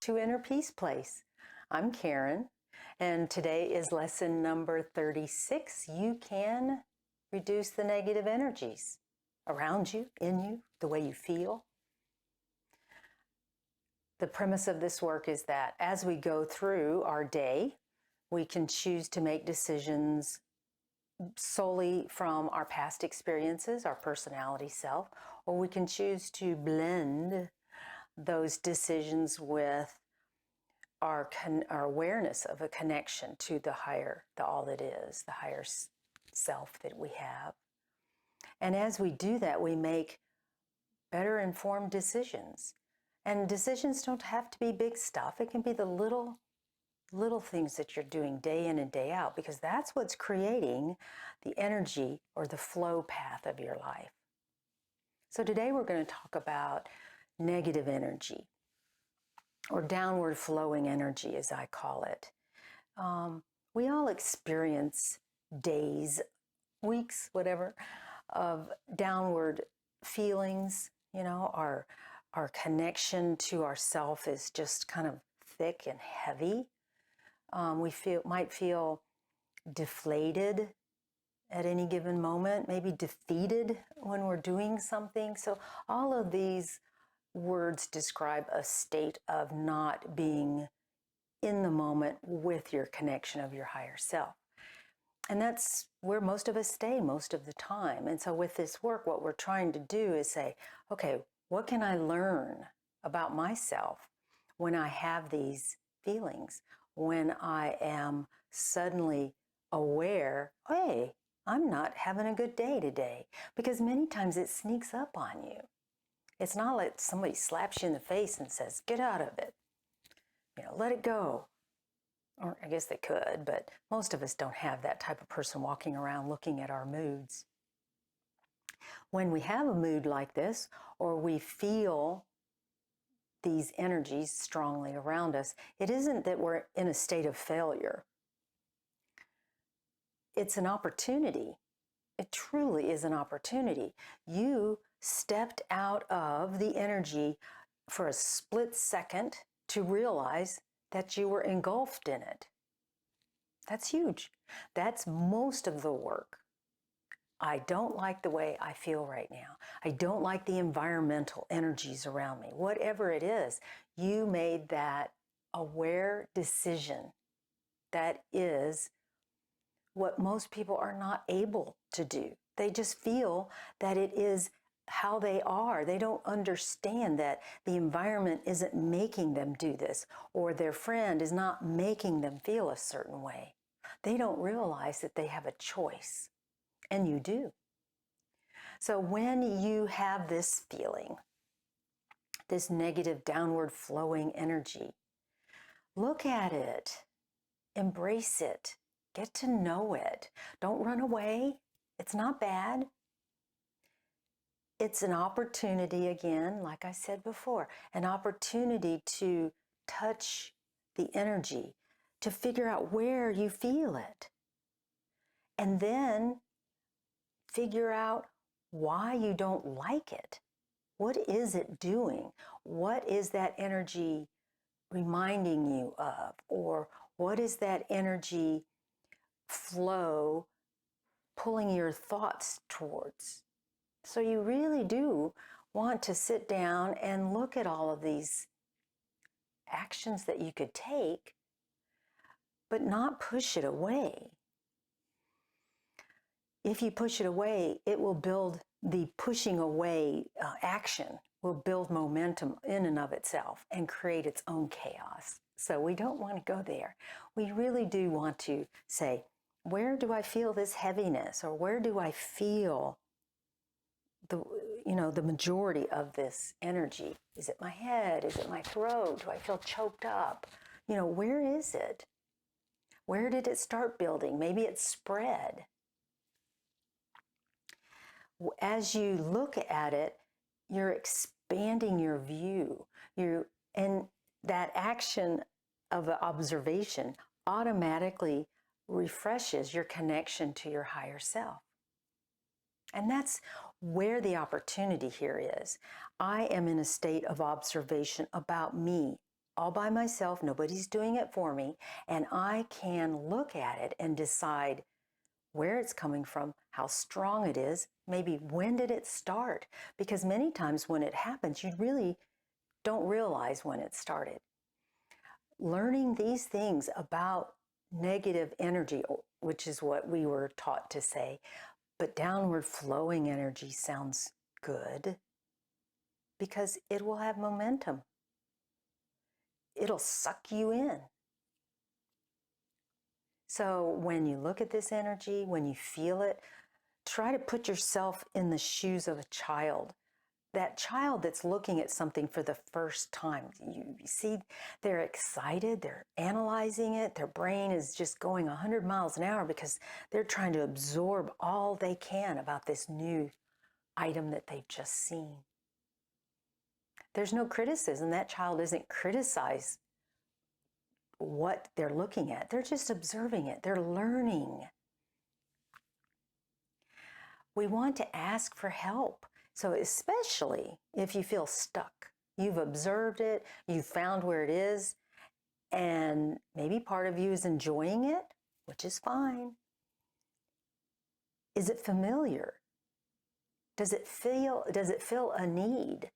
to Inner Peace Place. I'm Karen, and today is lesson number 36. You can reduce the negative energies around you, in you, the way you feel. The premise of this work is that as we go through our day, we can choose to make decisions solely from our past experiences, our personality self, or we can choose to blend those decisions with our awareness of a connection to the higher, the all that is, the higher self that we have. And as we do that, we make better informed decisions. And decisions don't have to be big stuff. It can be the little things that you're doing day in and day out, because that's what's creating the energy or the flow path of your life. So today we're going to talk about negative energy, or downward flowing energy, as I call it. We all experience days, weeks, whatever, of downward feelings. You know, our connection to ourself is just kind of thick and heavy. We might feel deflated at any given moment, maybe defeated when we're doing something. So all of these words describe a state of not being in the moment with your connection of your higher self. And that's where most of us stay most of the time. And so with this work, what we're trying to do is say, okay, what can I learn about myself when I have these feelings? When I am suddenly aware, hey, I'm not having a good day today. Because many times it sneaks up on you. It's not like somebody slaps you in the face and says, get out of it. You know, let it go. Or I guess they could, but most of us don't have that type of person walking around looking at our moods. When we have a mood like this, or we feel these energies strongly around us, it isn't that we're in a state of failure. It's an opportunity. It truly is an opportunity. You stepped out of the energy for a split second to realize that you were engulfed in it. That's huge. That's most of the work. I don't like the way I feel right now. I don't like the environmental energies around me. Whatever it is, you made that aware decision. That is what most people are not able to do. They just feel that it is how they are. They don't understand that the environment isn't making them do this, or their friend is not making them feel a certain way. They don't realize that they have a choice, and you do. So when you have this feeling, this negative downward flowing energy, look at it, embrace it, get to know it. Don't run away. It's not bad. It's an opportunity, again, like I said before, an opportunity to touch the energy, to figure out where you feel it, and then figure out why you don't like it. What is it doing? What is that energy reminding you of? Or what is that energy flow pulling your thoughts towards? So you really do want to sit down and look at all of these actions that you could take, but not push it away. If you push it away, it will build, the pushing away action will build momentum in and of itself and create its own chaos. So we don't want to go there. We really do want to say, where do I feel this heaviness? Or where do I feel the majority of this energy? Is it my head? Is it my throat? Do I feel choked up? Where is it? Where did it start building? Maybe it spread. As you look at it, you're expanding your view. And that action of observation automatically refreshes your connection to your higher self. And that's where the opportunity here is. I am in a state of observation about me. all by myself. Nobody's doing it for me. And I can look at it and decide where it's coming from, how strong it is, maybe when did it start? Because many times when it happens, you really don't realize when it started. Learning these things about negative energy, which is what we were taught to say, but downward flowing energy sounds good because it will have momentum. It'll suck you in. So when you look at this energy, when you feel it, try to put yourself in the shoes of a child. That child that's looking at something for the first time. You see, they're excited, they're analyzing it, their brain is just going 100 miles an hour because they're trying to absorb all they can about this new item that they've just seen. There's no criticism. That child isn't criticized what they're looking at. They're just observing it. They're learning. We want to ask for help. So especially if you feel stuck, you've observed it, you found where it is, and maybe part of you is enjoying it, which is fine. Is it familiar? Does it fill a need?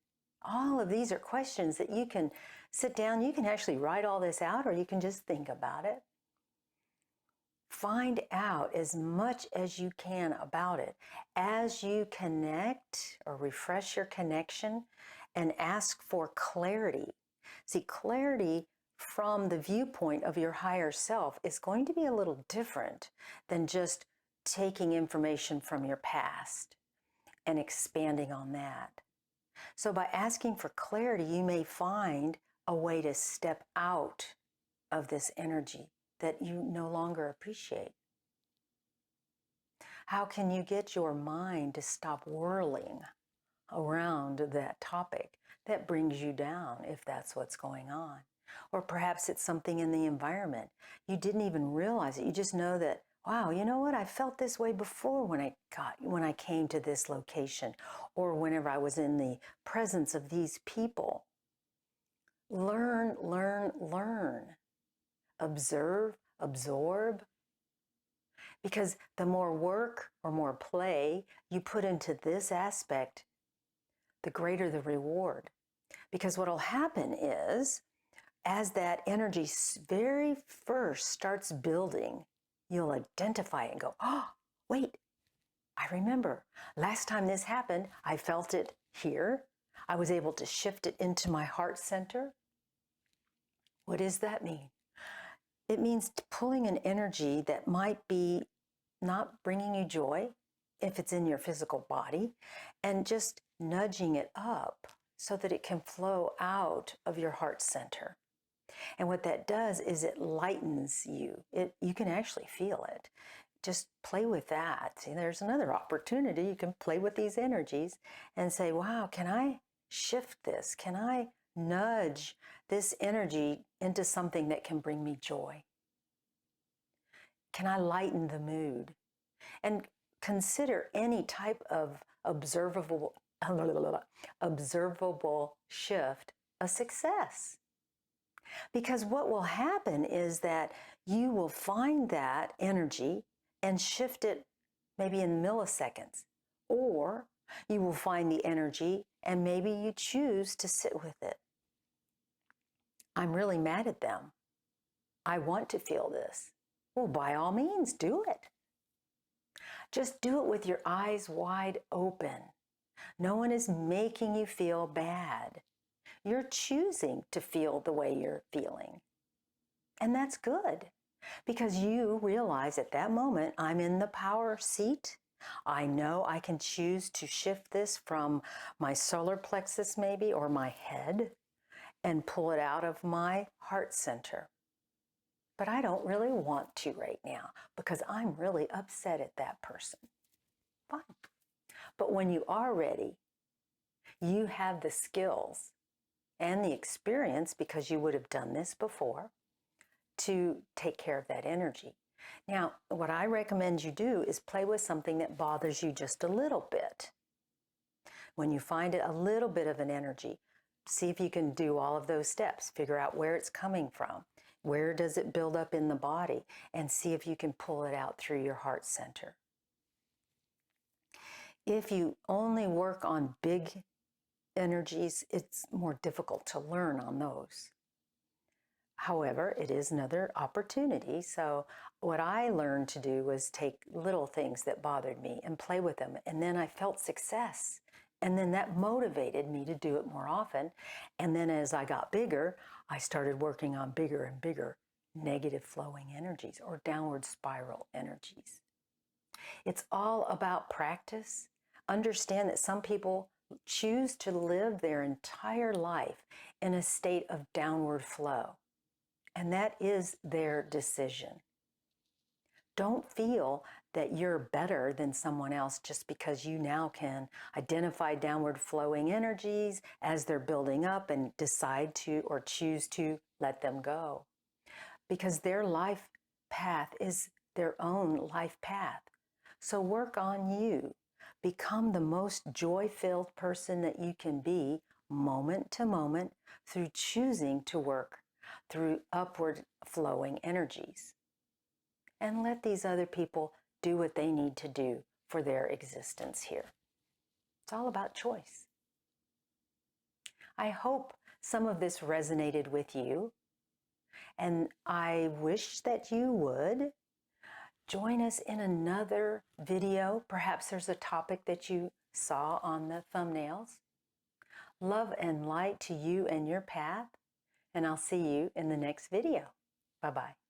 All of these are questions that you can sit down, you can actually write all this out, or you can just think about it. Find out as much as you can about it. As you connect or refresh your connection and ask for clarity. See, clarity from the viewpoint of your higher self is going to be a little different than just taking information from your past and expanding on that. So by asking for clarity, you may find a way to step out of this energy that you no longer appreciate. How can you get your mind to stop whirling around that topic that brings you down, if that's what's going on? Or perhaps it's something in the environment. You didn't even realize it. You just know that, wow, you know what? I felt this way before when I came to this location, or whenever I was in the presence of these people. Learn, learn, learn. Observe, absorb. Because the more work or more play you put into this aspect, the greater the reward. Because what will happen is, as that energy very first starts building, you'll identify it and go, oh, wait, I remember. Last time this happened, I felt it here. I was able to shift it into my heart center. What does that mean? It means pulling an energy that might be not bringing you joy, if it's in your physical body, and just nudging it up so that it can flow out of your heart center. And what that does is it lightens you. You can actually feel it. Just play with that. See, there's another opportunity. You can play with these energies and say, wow, can I shift this? Can I nudge this energy into something that can bring me joy? Can I lighten the mood? And consider any type of observable shift a success. Because what will happen is that you will find that energy and shift it maybe in milliseconds. Or you will find the energy and maybe you choose to sit with it. I'm really mad at them. I want to feel this. Well, by all means, do it. Just do it with your eyes wide open. No one is making you feel bad. You're choosing to feel the way you're feeling. And that's good, because you realize at that moment, I'm in the power seat. I know I can choose to shift this from my solar plexus maybe, or my head, and pull it out of my heart center. But I don't really want to right now because I'm really upset at that person. Fine. But when you are ready, you have the skills and the experience, because you would have done this before, to take care of that energy. Now, what I recommend you do is play with something that bothers you just a little bit. When you find it a little bit of an energy, see if you can do all of those steps. Figure out where it's coming from. Where does it build up in the body? And see if you can pull it out through your heart center. If you only work on big energies, it's more difficult to learn on those. However, it is another opportunity. So what I learned to do was take little things that bothered me and play with them. And then I felt success. And then that motivated me to do it more often. And then as I got bigger, I started working on bigger and bigger negative flowing energies or downward spiral energies. It's all about practice. Understand that some people choose to live their entire life in a state of downward flow. And that is their decision. Don't feel that you're better than someone else just because you now can identify downward flowing energies as they're building up and decide to or choose to let them go. Because their life path is their own life path. So work on you. Become the most joy-filled person that you can be moment to moment through choosing to work through upward flowing energies. And let these other people do what they need to do for their existence here. It's all about choice. I hope some of this resonated with you, and I wish that you would join us in another video. Perhaps there's a topic that you saw on the thumbnails. Love and light to you and your path, and I'll see you in the next video. Bye-bye.